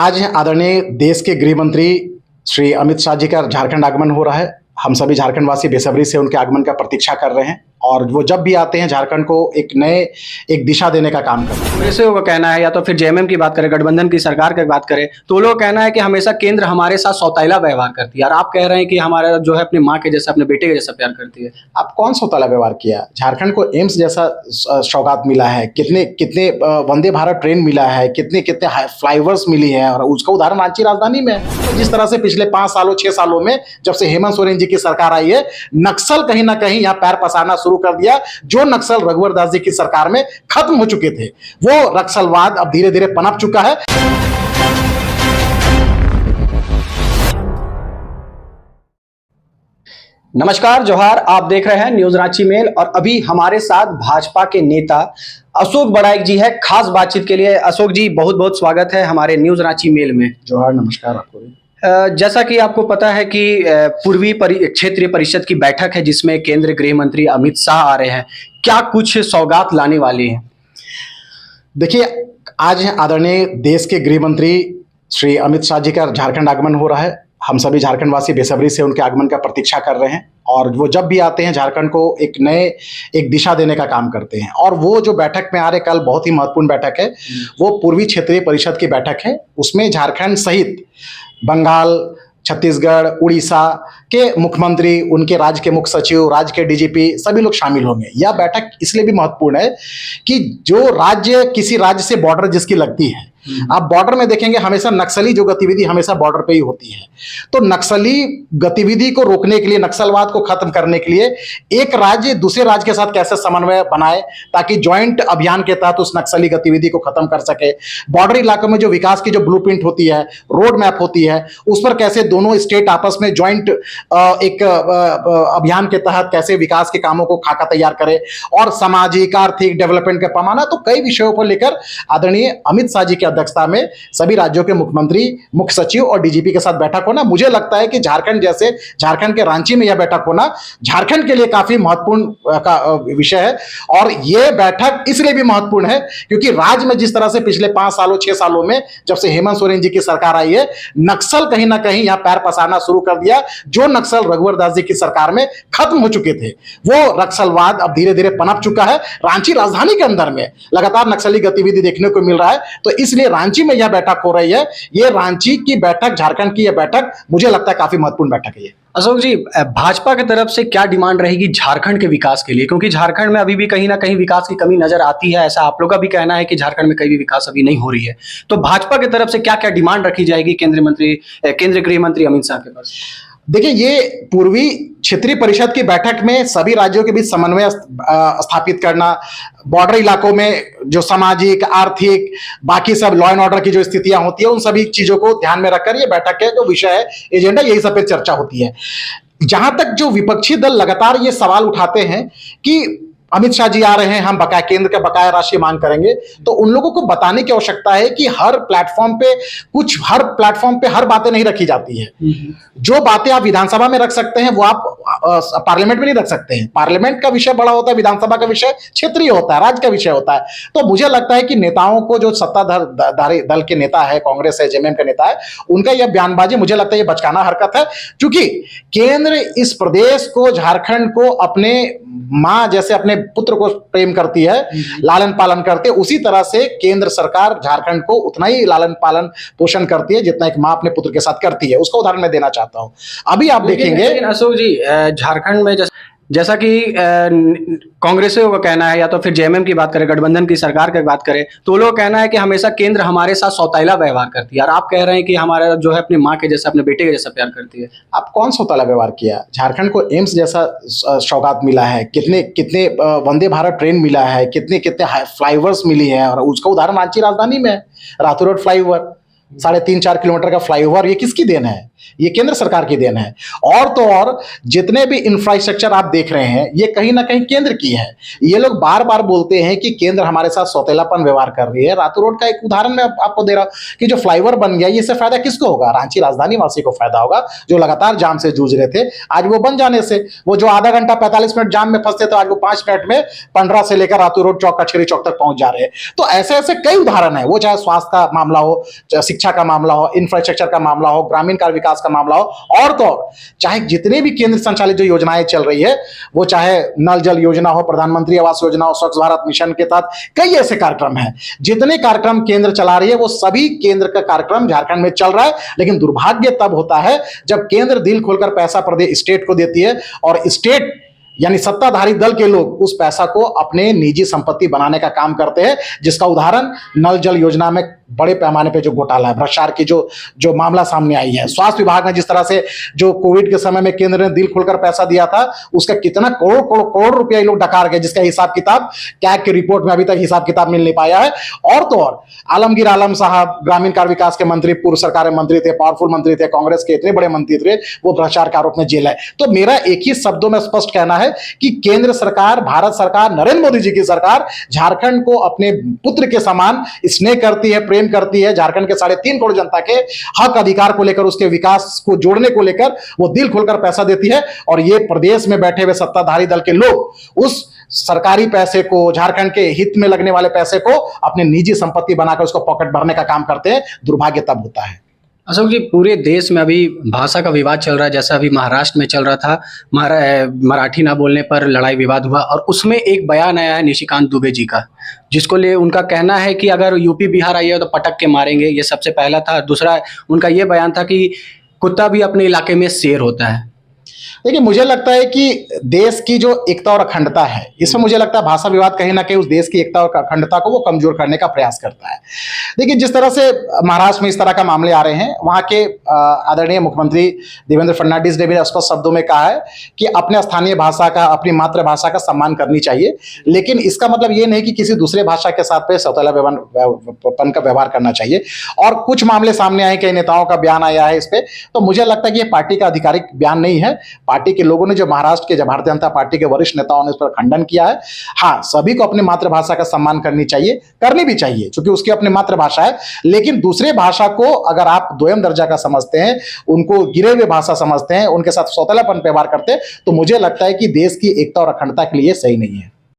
आज आदरणीय देश के गृह मंत्री श्री अमित शाह जी का झारखंड आगमन हो रहा है। हम सभी झारखंड वासी बेसब्री से उनके आगमन का प्रतीक्षा कर रहे हैं और वो जब भी आते हैं झारखंड को एक दिशा देने का काम करते हैं। कांग्रेसियों का कहना है, या तो फिर जेएमएम की बात करें, गठबंधन की सरकार की बात करें, तो लोग कहना है कि हमेशा केंद्र हमारे साथ सौतेला व्यवहार करती है और आप कह रहे हैं कि हमारा जो है अपनी माँ के जैसा, अपने बेटे के जैसा प्यार करती है। आप कौन सौतेला व्यवहार किया? झारखंड को एम्स जैसा सौगात मिला है, कितने कितने वंदे भारत ट्रेन मिला है, कितने कितने फ्लाईओवर्स मिली है और उसका उदाहरण रांची राजधानी में है। जिस तरह से पिछले 5 सालों 6 सालों में जब से हेमंत सोरेन जी की सरकार आई है, नक्सल कहीं ना कहीं यहाँ पैर पसारना शुरू कर दिया। जो नक्सल रघुवर दास जी की सरकार में खत्म हो चुके थे, वो नक्सलवाद अब धीरे धीरे पनप चुका है। नमस्कार, जोहार। आप देख रहे हैं न्यूज रांची मेल और अभी हमारे साथ भाजपा के नेता अशोक बड़ाइक जी है खास बातचीत के लिए। अशोक जी, बहुत बहुत स्वागत है हमारे न्यूज रांची मेल में। जोहार, नमस्कार आपको भी। जैसा कि आपको पता है कि पूर्वी क्षेत्रीय परिषद की बैठक है जिसमें केंद्रीय गृह मंत्री अमित शाह आ रहे हैं। क्या कुछ सौगात लाने वाले हैं? देखिए, आज आदरणीय देश के गृह मंत्री श्री अमित शाह जी का झारखंड आगमन हो रहा है। हम सभी झारखंड वासी बेसब्री से उनके आगमन का प्रतीक्षा कर रहे हैं और वो जब भी आते हैं झारखंड को एक दिशा देने का काम करते हैं। और वो जो बैठक में आ रहे, कल बहुत ही महत्वपूर्ण बैठक है, वो पूर्वी क्षेत्रीय परिषद की बैठक है। उसमें झारखंड सहित बंगाल, छत्तीसगढ़, उड़ीसा के मुख्यमंत्री, उनके राज्य के मुख्य सचिव, राज्य के डीजीपी सभी लोग शामिल होंगे। यह बैठक इसलिए भी महत्वपूर्ण है कि जो राज्य किसी राज्य से बॉर्डर जिसकी लगती है, आप बॉर्डर में देखेंगे हमेशा नक्सली जो गतिविधि हमेशा बॉर्डर पे ही होती है। तो नक्सली गतिविधि को रोकने के लिए, नक्सलवाद को खत्म करने के लिए एक राज्य दूसरे राज्य के साथ कैसे समन्वय बनाए ताकि ज्वाइंट अभियान के तहत उस नक्सली गतिविधि को खत्म कर सके। बॉर्डर इलाकों में जो विकास की जो ब्लूप्रिंट होती है, रोड मैप होती है, उस पर कैसे दोनों स्टेट आपस में ज्वाइंट एक अभियान के तहत कैसे विकास के कामों को खाका तैयार करे और सामाजिक आर्थिक डेवलपमेंट का पैमाना। तो कई विषयों पर लेकर आदरणीय अमित शाह जी की अध्यक्षता में सभी राज्यों के मुख्यमंत्री, मुख्य सचिव और डीजीपी के साथ बैठक होना, मुझे लगता है कि झारखंड के रांची में यह बैठक होना झारखंड के लिए काफी महत्वपूर्ण विषय है। और यह बैठक इसलिए भी महत्वपूर्ण है क्योंकि राज्य में जिस तरह से पिछले 5 सालों 6 सालों में जब से हेमंत सोरेन जी की सरकार आई है, नक्सल कहीं ना कहीं यहां पैर पसारना शुरू कर दिया। जो नक्सल रघुवर दास जी की सरकार में खत्म हो चुके थे, वो नक्सलवाद अब धीरे धीरे पनप चुका है। रांची राजधानी के अंदर में लगातार नक्सली गतिविधि देखने को मिल रहा है। तो इसलिए रांची में यह बैठक हो रही है। यह रांची की बैठक, झारखंड की यह बैठक मुझे लगता है काफी महत्वपूर्ण बैठक है। अशोक जी, भाजपा की तरफ से क्या डिमांड रहेगी झारखंड के विकास के लिए? क्योंकि झारखंड में अभी भी कहीं ना कहीं विकास की कमी नजर आती है। ऐसा आप लोग का भी कहना है कि झारखंड में कहीं भी विकास अभी नहीं हो रही है। तो भाजपा की तरफ से क्या क्या डिमांड रखी जाएगी केंद्रीय गृह मंत्री अमित शाह के पास? देखिए, ये पूर्वी क्षेत्रीय परिषद की बैठक में सभी राज्यों के बीच समन्वय स्थापित करना, बॉर्डर इलाकों में जो सामाजिक, आर्थिक, बाकी सब लॉ एंड ऑर्डर की जो स्थितियां होती है, उन सभी चीजों को ध्यान में रखकर ये बैठक है, जो विषय है, एजेंडा, यही सब पे चर्चा होती है। जहां तक जो विपक्षी दल लगातार ये सवाल उठाते हैं कि अमित शाह जी आ रहे हैं, हम बकाया केंद्र का बकाया राशि मांग करेंगे, तो उन लोगों को बताने की आवश्यकता है कि हर प्लेटफॉर्म पे हर बातें नहीं रखी जाती है। जो बातें आप विधानसभा में रख सकते हैं वो आप पार्लियामेंट में नहीं रख सकते हैं। पार्लियामेंट का विषय बड़ा होता है, विधानसभा का विषय क्षेत्रीय होता है, राज्य का विषय होता है। तो मुझे लगता है कि नेताओं को, जो सत्ताधारी दल के नेता है, कांग्रेस है, जेएमएम का नेता है, उनका यह बयानबाजी मुझे लगता है ये बचकाना हरकत है। क्योंकि केंद्र इस प्रदेश को, झारखंड को अपने मां जैसे अपने पुत्र को प्रेम करती है, लालन पालन करती है, उसी तरह से केंद्र सरकार झारखंड को उतना ही लालन पालन पोषण करती है जितना एक मां अपने पुत्र के साथ करती है। उसका उदाहरण मैं देना चाहता हूं। अभी आप देखेंगे अशोक जी, झारखंड में जैसा कि कांग्रेसियों का कहना है, या तो फिर जेएमएम की बात करें, गठबंधन की सरकार की बात करें, तो लोग कहना है कि हमेशा केंद्र हमारे साथ सौतेला व्यवहार करती है और आप कह रहे हैं कि हमारा जो है अपनी माँ के जैसा, अपने बेटे के जैसा प्यार करती है। आप कौन सौतेला व्यवहार किया? झारखंड को एम्स जैसा सौगात मिला है, कितने कितने वंदे भारत ट्रेन मिला है, कितने कितने फ्लाईओवर्स मिली है और उसका उदाहरण रांची राजधानी में है। रातू रोड फ्लाईओवर, 3.5-4 किलोमीटर का फ्लाईओवर, ये किसकी देन है? ये केंद्र सरकार की देन है। और तो और जितने भी इंफ्रास्ट्रक्चर आप देख रहे हैं ये कहीं ना कहीं केंद्र की है। ये लोग बार बार बोलते हैं कि केंद्र हमारे साथ सौतेलापन व्यवहार कर रही है। रातों रोड का एक उदाहरण मैं आपको दे रहा हूं कि जो फ्लाईओवर बन गया, इससे फायदा किसको होगा? रांची राजधानी वासी को फायदा होगा जो लगातार जाम से जूझ रहे थे। आज वो बन जाने से वो जो आधा घंटा 45 मिनट जाम में फंसते थे, आज वो 5 मिनट में 15 से लेकर रातों रोड चौक कचहरी चौक तक पहुंच जा रहे हैं। तो ऐसे ऐसे कई उदाहरण है, वो चाहे स्वास्थ्य का मामला हो, चाहे शिक्षा का मामला हो, इंफ्रास्ट्रक्चर का मामला हो, ग्रामीण कार्य विकास का मामला हो, और तो और चाहे जितने भी केंद्र संचालित जो योजनाएं चल रही है, वो चाहे नल जल योजना हो, प्रधानमंत्री आवास योजना हो, स्वच्छ भारत मिशन के तहत कई ऐसे कार्यक्रम हैं। जितने कार्यक्रम केंद्र चला रही है वो सभी केंद्र का कार्यक्रम झारखंड में चल रहा है। लेकिन दुर्भाग्य तब होता है जब केंद्र दिल खोलकर पैसा प्रदेश स्टेट को देती है और स्टेट यानी सत्ताधारी दल के लोग उस पैसा को अपने निजी संपत्ति बनाने का काम करते हैं, जिसका उदाहरण नल जल योजना में बड़े पैमाने पे जो घोटाला है, भ्रष्टाचार की जो मामला सामने आई है। स्वास्थ्य विभाग ने जिस तरह से जो कोविड के समय में केंद्र ने दिल खोलकर पैसा दिया था, उसका कितना करोड़ रुपया ये लोग डकार गए, जिसका हिसाब किताब कैग की रिपोर्ट में अभी तक हिसाब किताब मिल नहीं पाया है। और तो और आलमगीर आलम साहब ग्रामीण कार्य विकास के मंत्री, पूर्व सरकार में मंत्री थे, पावरफुल मंत्री थे, कांग्रेस के इतने बड़े मंत्री थे, वो भ्रष्टाचार के आरोप में जेल है। तो मेरा एक ही शब्दों में स्पष्ट कहना है कि केंद्र सरकार, भारत सरकार, नरेंद्र मोदी जी की सरकार झारखंड को अपने पुत्र के समान स्नेह करती है, प्रेम करती है। झारखंड के 3.5 करोड़ जनता के हक अधिकार को लेकर, उसके विकास को जोड़ने को लेकर वो दिल खोलकर पैसा देती है। और ये प्रदेश में बैठे हुए सत्ताधारी दल के लोग उस सरकारी पैसे को, झारखंड के हित में लगने वाले पैसे को अपने निजी संपत्ति बनाकर उसको पॉकेट भरने का काम करते हैं। दुर्भाग्य तब होता है। अशोक जी, पूरे देश में अभी भाषा का विवाद चल रहा है। जैसा अभी महाराष्ट्र में चल रहा था, मराठी ना बोलने पर लड़ाई विवाद हुआ, और उसमें एक बयान आया है निशिकांत दुबे जी का, जिसको ले उनका कहना है कि अगर यूपी बिहार आइए तो पटक के मारेंगे। ये सबसे पहला था। दूसरा उनका ये बयान था कि कुत्ता भी अपने इलाके में शेर होता है। देखिए, मुझे लगता है कि देश की जो एकता और अखंडता है, इसमें मुझे लगता है भाषा विवाद कहीं ना कहीं उस देश की एकता और अखंडता को वो कमजोर करने का प्रयास करता है। देखिए, जिस तरह से महाराष्ट्र में इस तरह का मामले आ रहे हैं, वहाँ के आदरणीय मुख्यमंत्री देवेंद्र फडणवीस ने भी स्पष्ट शब्दों में कहा है कि अपने स्थानीय भाषा का, अपनी मातृभाषा का सम्मान करनी चाहिए। लेकिन इसका मतलब ये नहीं कि किसी दूसरे भाषा के साथ सौतेलापन का व्यवहार करना चाहिए। और कुछ मामले सामने आए, कई नेताओं का बयान आया है इस पर, तो मुझे लगता है कि ये पार्टी का आधिकारिक बयान नहीं है। पार्टी के लोगों ने, जो महाराष्ट्र के भारतीय जनता पार्टी के वरिष्ठ नेताओं ने उस पर खंडन किया है। हाँ, सभी को अपनी मातृभाषा का सम्मान करनी भी चाहिए, क्योंकि उसकी अपनी मातृभाषा है। लेकिन दूसरे भाषा को अगर आप दोयम दर्जा का समझते हैं, उनको गिरे हुए भाषा समझते हैं, उनके साथ सौतेलापन व्यवहार करते हैं, तो मुझे लगता है कि देश की एकता और अखंडता के लिए सही नहीं है।